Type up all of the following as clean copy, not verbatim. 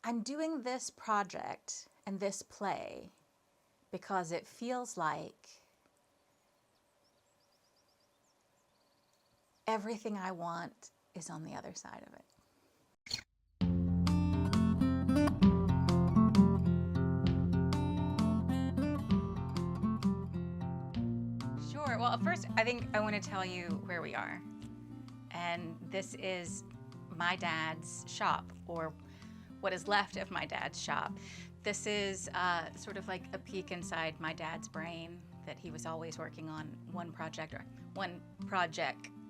I'm doing this project and this play because it feels like everything I want is on the other side of it. Sure. Well, first, I think I want to tell you where we are. And this is my dad's shop, or what is left of my dad's shop. This is sort of like a peek inside my dad's brain, that he was always working on one project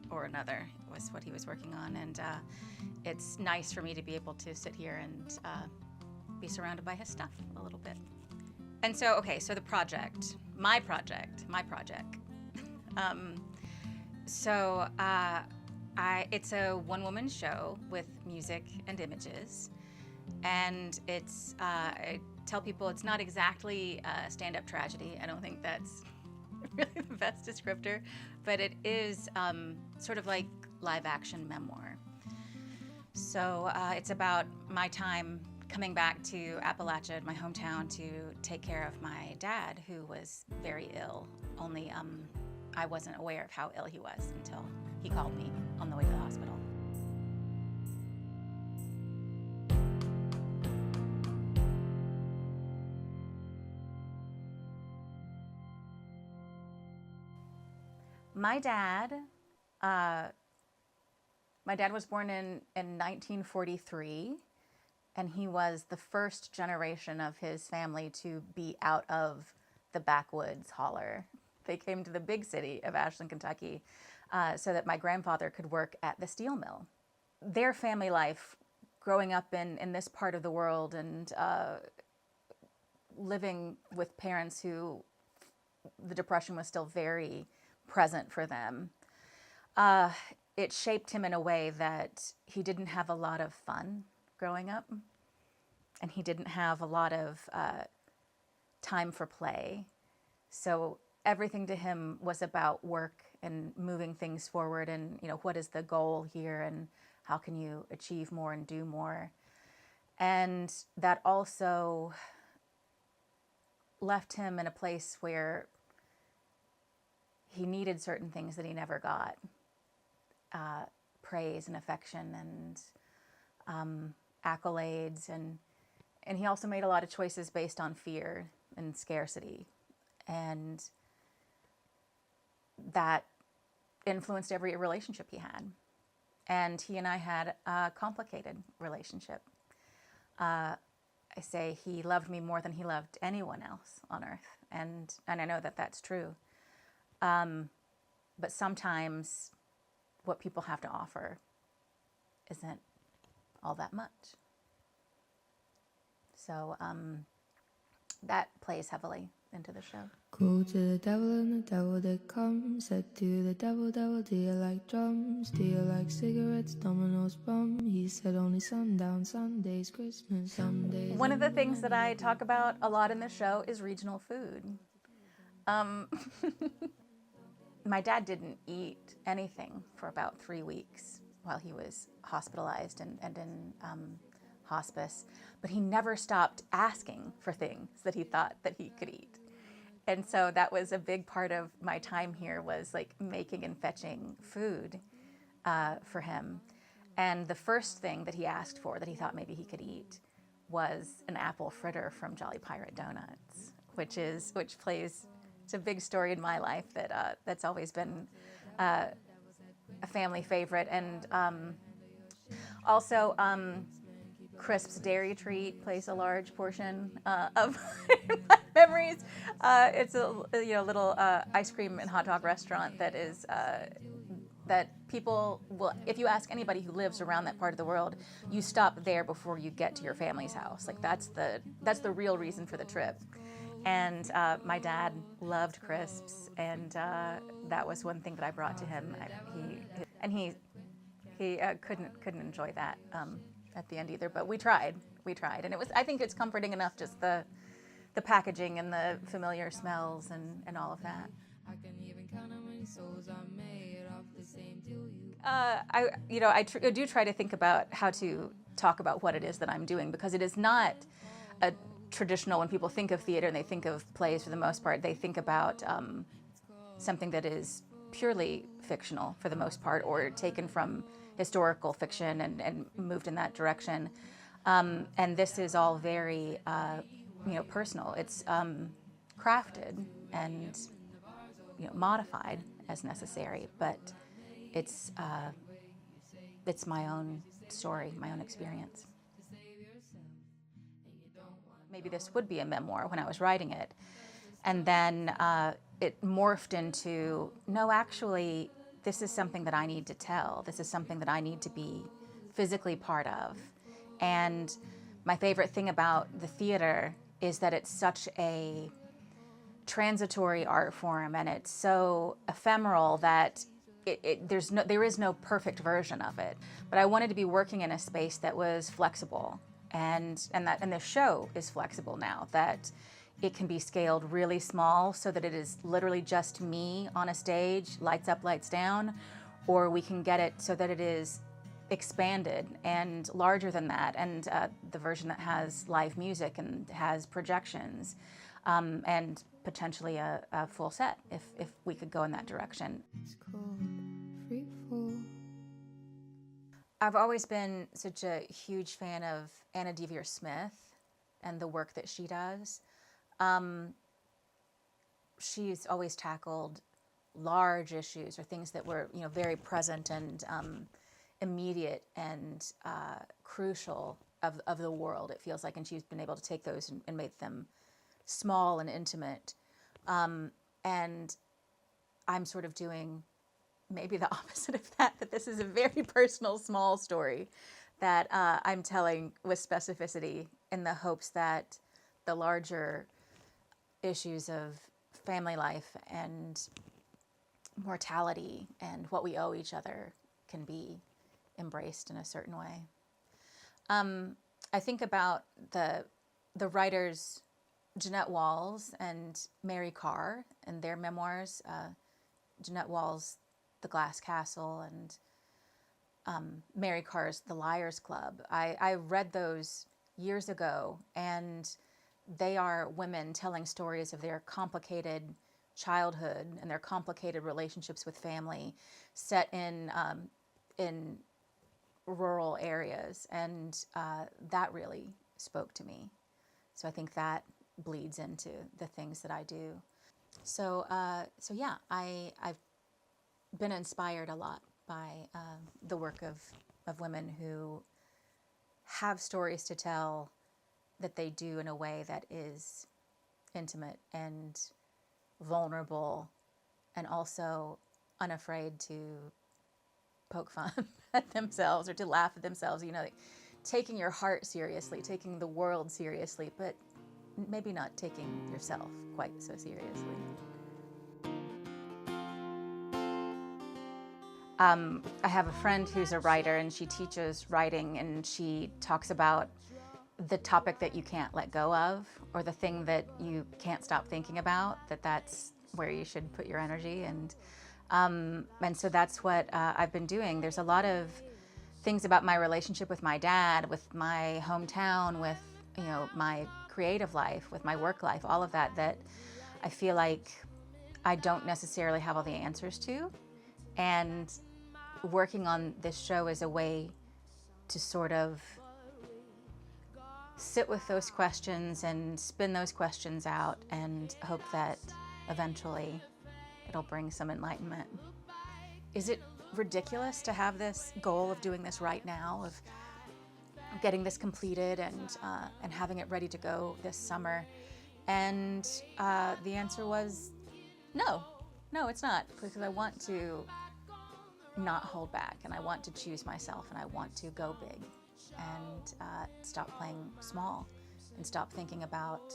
or another was what he was working on. And it's nice for me to be able to sit here and be surrounded by his stuff a little bit. And so, okay, so the project, my project. It's a one-woman show with music and images, and I tell people it's not exactly a stand-up tragedy. I don't think that's really the best descriptor, but it is sort of like live-action memoir. So it's about my time coming back to Appalachia, my hometown, to take care of my dad, who was very ill. Only I wasn't aware of how ill he was until he called me on the way to the hospital. My dad was born in 1943, and he was the first generation of his family to be out of the backwoods holler. They came to the big city of Ashland, Kentucky, so that my grandfather could work at the steel mill. Their family life, growing up in this part of the world and living with parents who the Depression was still very present for them, it shaped him in a way that he didn't have a lot of fun growing up, and he didn't have a lot of time for play. So everything to him was about work and moving things forward, and what is the goal here, and how can you achieve more and do more. And that also left him in a place where he needed certain things that he never got, praise and affection and accolades, and he also made a lot of choices based on fear and scarcity, and that influenced every relationship he had. And he and I had a complicated relationship. I say he loved me more than he loved anyone else on earth, and I know that that's true. But sometimes what people have to offer isn't all that much. So that plays heavily into the show. Go to the devil and the devil did come. Said to the devil, devil, do you like drums? Do you like cigarettes, Domino's bum? He said only sundown, Sundays, Christmas, Sundays. One of the things that I talk about a lot in the show is regional food. My dad didn't eat anything for about 3 weeks while he was hospitalized and in hospice, but he never stopped asking for things that he thought that he could eat. And so that was a big part of my time here, was like making and fetching food for him. And the first thing that he asked for that he thought maybe he could eat was an apple fritter from Jolly Pirate Donuts, which plays, it's a big story in my life that that's always been a family favorite. And also Crisp's Dairy Treat plays a large portion of my memories. It's a little ice cream and hot dog restaurant that is that people will, if you ask anybody who lives around that part of the world, you stop there before you get to your family's house. Like that's the real reason for the trip. And my dad loved Crisps, and that was one thing that I brought to him. He couldn't enjoy that at the end either, but we tried, and I think it's comforting enough, just the packaging and the familiar smells and all of that. I can even count how many souls I made off the same deal you I do try to think about how to talk about what it is that I'm doing, because it is not a traditional, when people think of theater and they think of plays for the most part, they think about something that is purely fictional for the most part, or taken from historical fiction and moved in that direction. And this is all very, personal. It's crafted and modified as necessary, but it's it's my own story, my own experience. Maybe this would be a memoir when I was writing it, and then it morphed into, no, actually, this is something that I need to tell. This is something that I need to be physically part of. And my favorite thing about the theater is that it's such a transitory art form, and it's so ephemeral that there is no perfect version of it. But I wanted to be working in a space that was flexible, and the show is flexible now, that it can be scaled really small so that it is literally just me on a stage, lights up, lights down, or we can get it so that it is expanded and larger than that, and the version that has live music and has projections, and potentially a full set if we could go in that direction. It's called Free Fall. I've always been such a huge fan of Anna Deavere Smith and the work that she does. She's always tackled large issues, or things that were, very present and immediate and crucial of the world, it feels like. And she's been able to take those and make them small and intimate. And I'm sort of doing maybe the opposite of that this is a very personal, small story that I'm telling with specificity, in the hopes that the larger issues of family life and mortality and what we owe each other can be embraced in a certain way. I think about the writers Jeanette Walls and Mary Karr and their memoirs. Jeanette Walls' The Glass Castle, and Mary Karr's The Liars Club. I read those years ago, and they are women telling stories of their complicated childhood and their complicated relationships with family, set in rural areas, and that really spoke to me. So I think that bleeds into the things that I do. So yeah, I've been inspired a lot by the work of women who have stories to tell, that they do in a way that is intimate and vulnerable, and also unafraid to poke fun at themselves or to laugh at themselves, like taking your heart seriously, taking the world seriously, but maybe not taking yourself quite so seriously. I have a friend who's a writer, and she teaches writing, and she talks about the topic that you can't let go of, or the thing that you can't stop thinking about, that's where you should put your energy. And so that's what I've been doing. There's a lot of things about my relationship with my dad, with my hometown, with my creative life, with my work life, all of that I feel like I don't necessarily have all the answers to. And working on this show is a way to sort of sit with those questions and spin those questions out, and hope that eventually it'll bring some enlightenment. Is it ridiculous to have this goal of doing this right now, of getting this completed and having it ready to go this summer? And the answer was no, it's not, because I want to not hold back, and I want to choose myself, and I want to go big, and stop playing small, and stop thinking about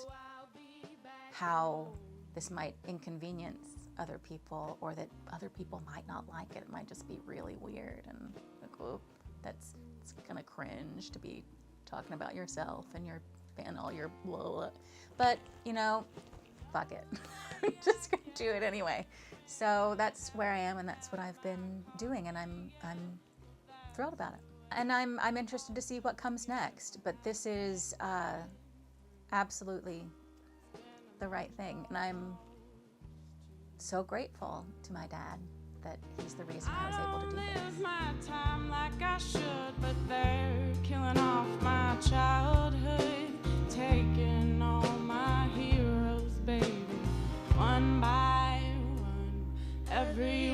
how this might inconvenience other people, or that other people might not like it. It might just be really weird, and like, oh, it's kind of cringe to be talking about yourself and all your blah, blah. But fuck it. I'm just gonna do it anyway. So that's where I am, and that's what I've been doing, and I'm thrilled about it. And I'm interested to see what comes next, but this is absolutely the right thing, and I'm so grateful to my dad that he's the reason I was able to do this. I live my time like I should, but they're killing off my childhood, taking all my heroes, baby, one by one. Every